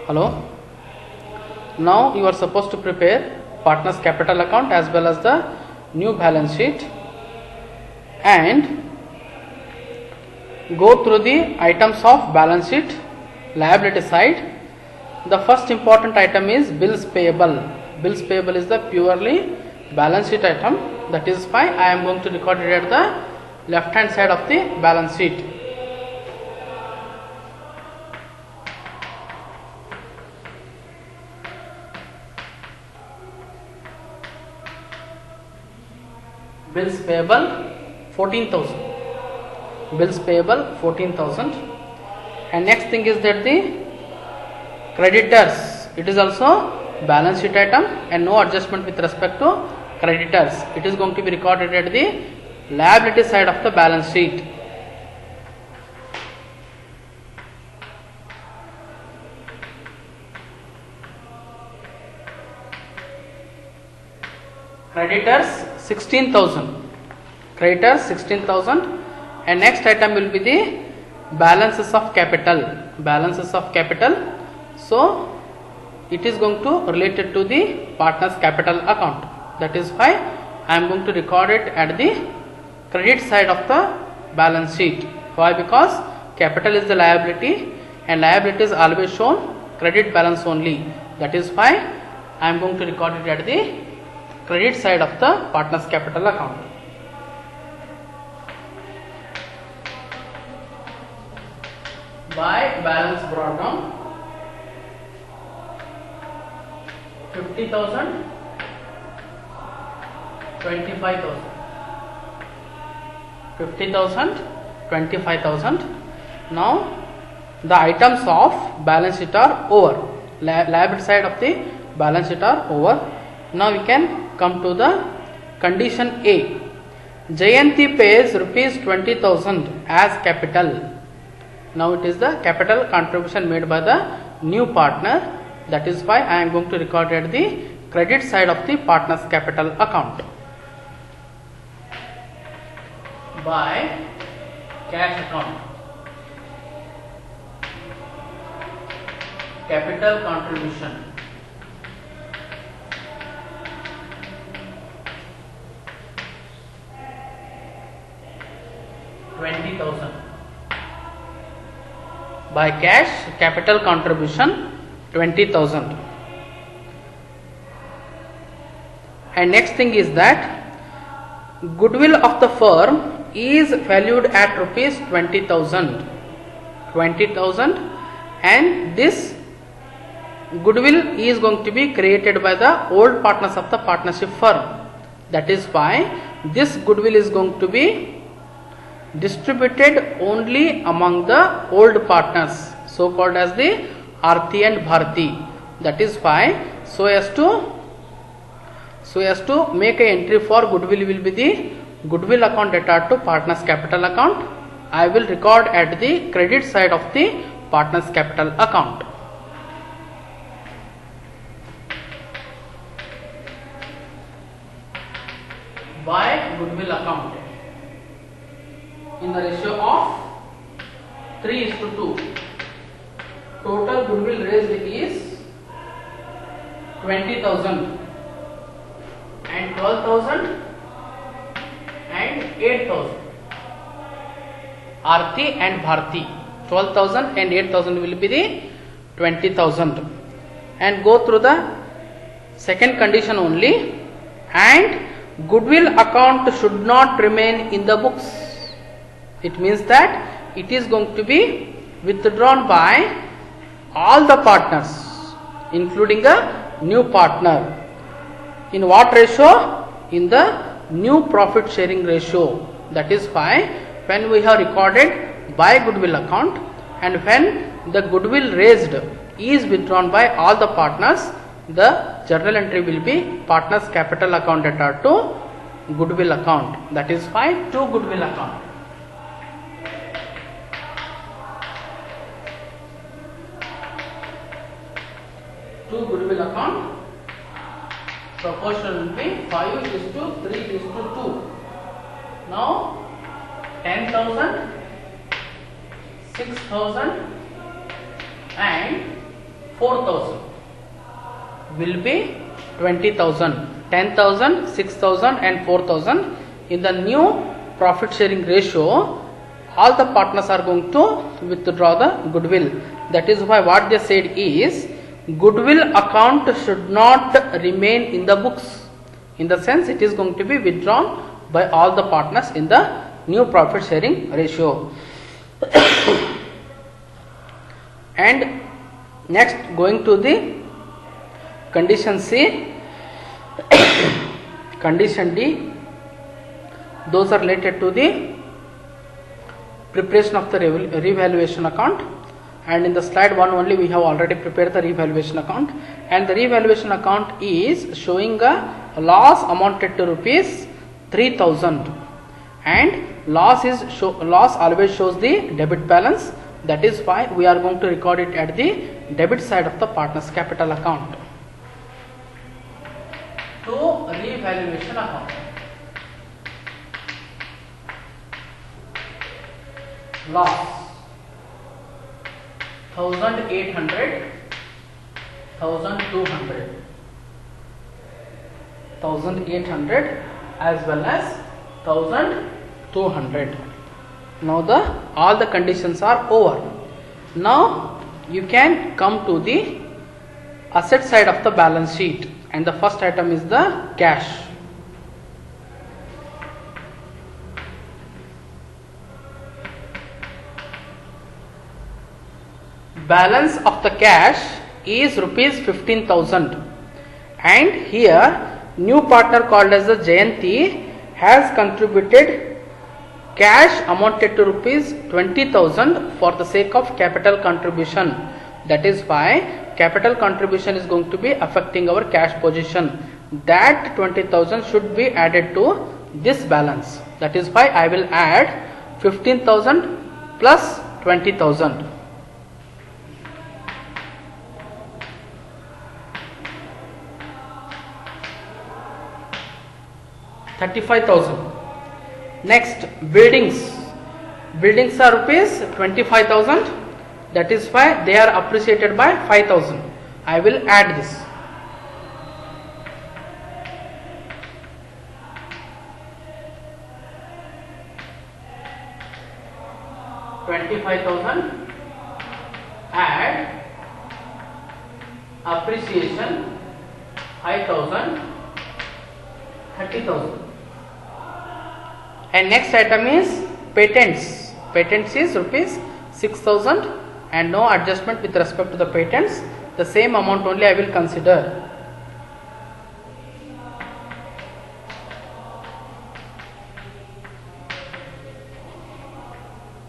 Hello. Now you are supposed to prepare partners capital account as well as the new balance sheet and go through the items of balance sheet liability side. The first important item is bills payable. Bills payable is the purely balance sheet item. That is why I am going to record it at the left hand side of the balance sheet. Bills payable 14,000. Bills payable 14,000. And next thing is that the creditors. It is also balance sheet item and no adjustment with respect to creditors. It is going to be recorded at the liability side of the balance sheet. Creditors 16,000. Creditors 16,000. And next item will be the balances of capital. Balances of capital. So it is going to related to the partners capital account. That is why I am going to record it at the credit side of the balance sheet. Why? Because capital is the liability and liability is always shown credit balance only. That is why I am going to record it at the credit side of the partners capital account. By balance brought down 50,000, 25,000. 50,000, 25,000. Now the items of balance sheet are over. Liability side of the balance sheet are over. Now we can come to the condition A. Jayanti pays rupees 20,000 as capital. Now it is the capital contribution made by the new partner. That is why I am going to record at the credit side of the partner's capital account. By cash account. Capital contribution. $20,000. By cash capital contribution 20,000. And next thing is that goodwill of the firm is valued at rupees 20,000. 20,000, and this goodwill is going to be created by the old partners of the partnership firm. That is why this goodwill is going to be distributed only among the old partners, so called as the Arthi and Bharti. That is why so as to make a entry for goodwill will be the goodwill account debtor to partners capital account. I will record at the credit side of the partners capital account. By goodwill account in the ratio of 3:2. Total goodwill raised is 20,000 and 12,000 and 8,000. Arthi and Bharti. 12,000 and 8,000 will be the 20,000. And go through the second condition only. And goodwill account should not remain in the books. It means that it is going to be withdrawn by all the partners, including a new partner. In what ratio? In the new profit sharing ratio. That is why when we have recorded by goodwill account and when the goodwill raised is withdrawn by all the partners, the journal entry will be partners capital account debtor to goodwill account. That is why to goodwill account. To goodwill account proportion will be 5:3:2. Now 10,000, 6,000 and 4,000 will be 20,000, 10,000, 6,000 and 4,000. In the new profit sharing ratio, all the partners are going to withdraw the goodwill. That is why what they said is goodwill account should not remain in the books. In the sense, it is going to be withdrawn by all the partners in the new profit sharing ratio. And next, going to the condition C, condition D, those are related to the preparation of the revaluation account. And in the slide 1 only we have already prepared the revaluation account, and the revaluation account is showing a loss amounted to rupees 3,000, and loss always shows the debit balance. That is why we are going to record it at the debit side of the partners capital account. To revaluation account, loss 1,800, 1,200, 1,800 as well as 1,200. Now all the conditions are over. Now you can come to the asset side of the balance sheet, and the first item is the cash. Balance of the cash is rupees 15,000, and here new partner called as the Jayanti has contributed cash amounted to rupees 20,000 for the sake of capital contribution. That is why capital contribution is going to be affecting our cash position. That 20,000 should be added to this balance. That is why I will add 15,000 plus 20,000. 35,000. Next, buildings are rupees 25,000. That is why they are appreciated by 5,000. I will add this. Add appreciation 5,000, 30,000. And next item is patents. Patents is rupees 6,000, and no adjustment with respect to the patents. The same amount only I will consider.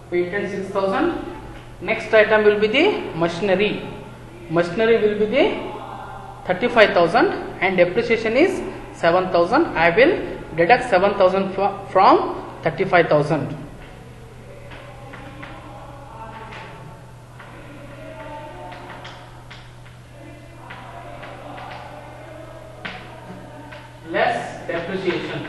Patent 6,000. Next item will be the machinery. Machinery will be the 35,000, and depreciation is 7,000. I will deduct 7,000 from 35,000. Less depreciation.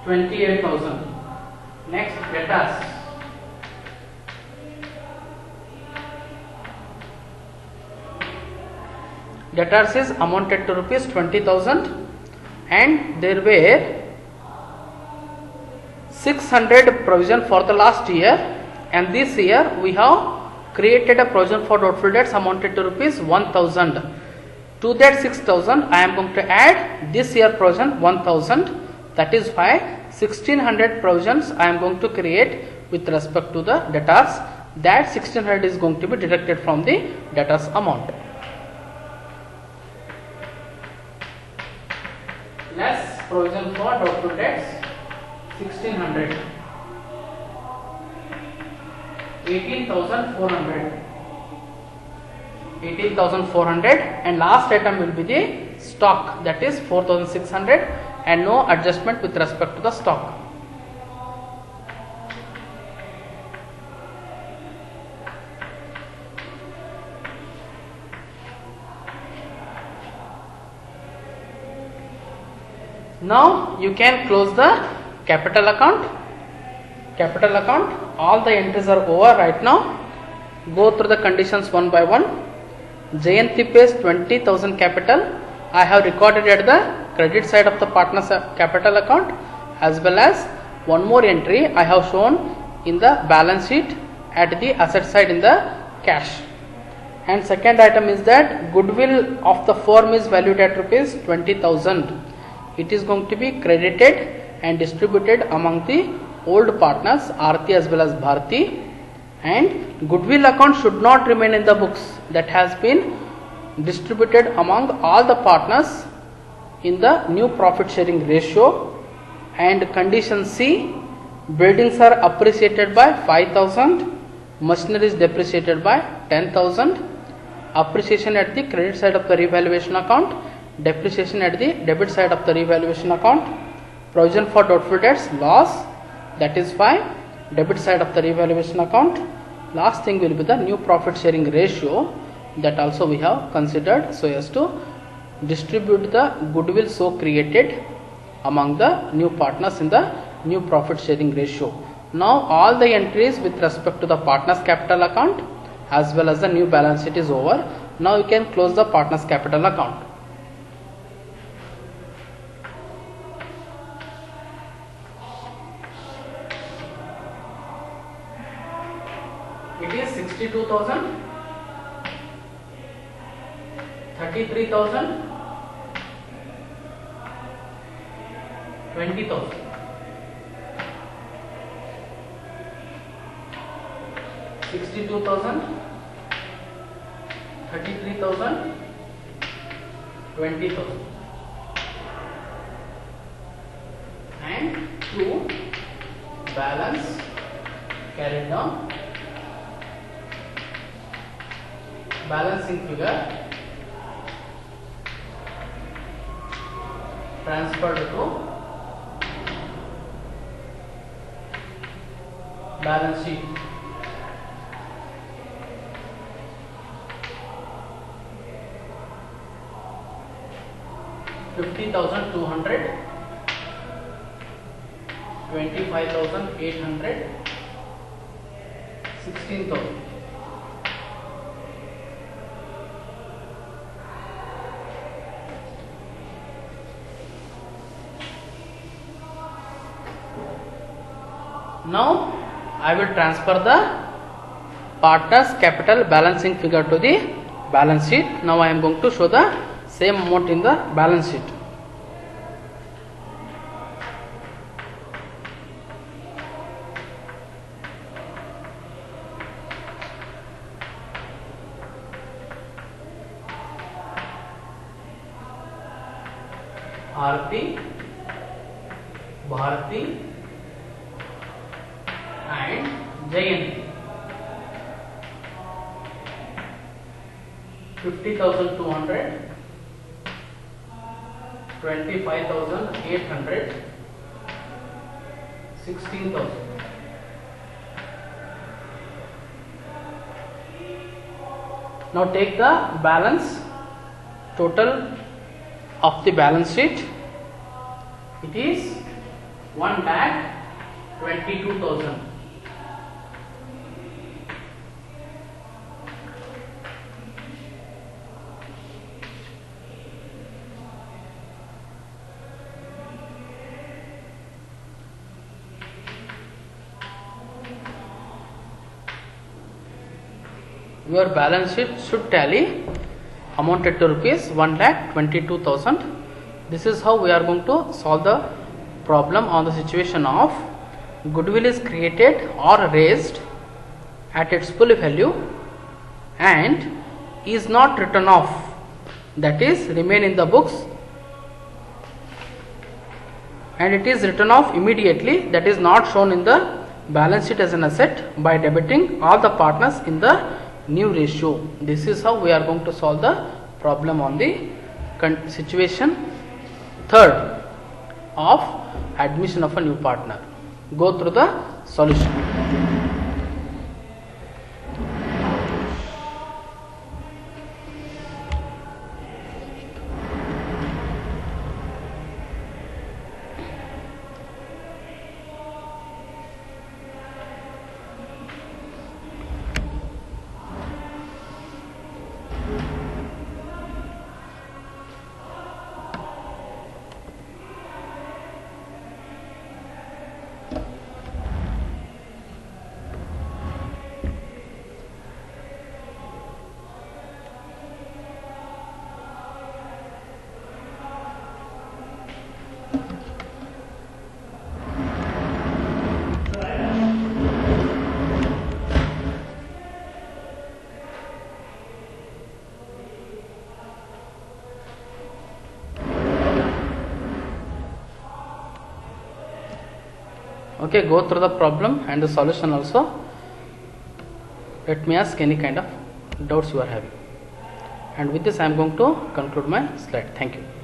$28,000. Next, debtors. Debtors is amounted to rupees 20,000, and there were 600 provision for the last year, and this year we have created a provision for doubtful debts amounted to rupees 1,000. To that 6,000 I am going to add this year provision 1,000. That is why 1,600 provisions I am going to create with respect to the debtors. That 1,600 is going to be deducted from the debtors amount. Less provision for doubtful debts 1,600. 18,400. 18,400, and last item will be the stock, that is 4,600, and no adjustment with respect to the stock. Now you can close the capital account capital account. All the entries are over right now. Go through the conditions one by one. Jayanti pays 20,000 capital. I have recorded at the credit side of the partner's capital account, as well as one more entry I have shown in the balance sheet at the asset side in the cash. And second item is that goodwill of the firm is valued at rupees 20,000. It is going to be credited and distributed among the old partners, Aarti as well as Bharti. And goodwill account should not remain in the books. That has been distributed among all the partners in the new profit sharing ratio. And condition C, buildings are appreciated by 5,000, machinery is depreciated by 10,000. Appreciation at the credit side of the revaluation account, depreciation at the debit side of the revaluation account. Provision for doubtful debts, loss, that is 5, debit side of the revaluation account. Last thing will be the new profit sharing ratio, that also we have considered so as to distribute the goodwill so created among the new partners in the new profit sharing ratio. Now all the entries with respect to the partners capital account as well as the new balance sheet is over. Now you can close the partners capital account. It is 62,000, 33,000, 20,000. 62,000, 33,000, 20,000, and 2 balance carried down. Balancing figure transferred to balance sheet. $50,200, 25,800, 16,000. Now I will transfer the partners capital balancing figure to the balance sheet. Now I am going to show the same amount in the balance sheet. Aarti, Bharti and Jayanti. 50,200, 25,800, 16,000. Now take the balance total of the balance sheet. It is 1,22,000. Your balance sheet should tally amounted to rupees 1,22,000. This is how we are going to solve the problem on the situation of goodwill is created or raised at its full value and is not written off, that is remain in the books, and it is written off immediately, that is not shown in the balance sheet as an asset, by debiting all the partners in the new ratio. This is how we are going to solve the problem on the situation third of admission of a new partner. Go through the solution. Okay, go through the problem and the solution also. Let me ask any kind of doubts you are having. And with this I am going to conclude my slide. Thank you.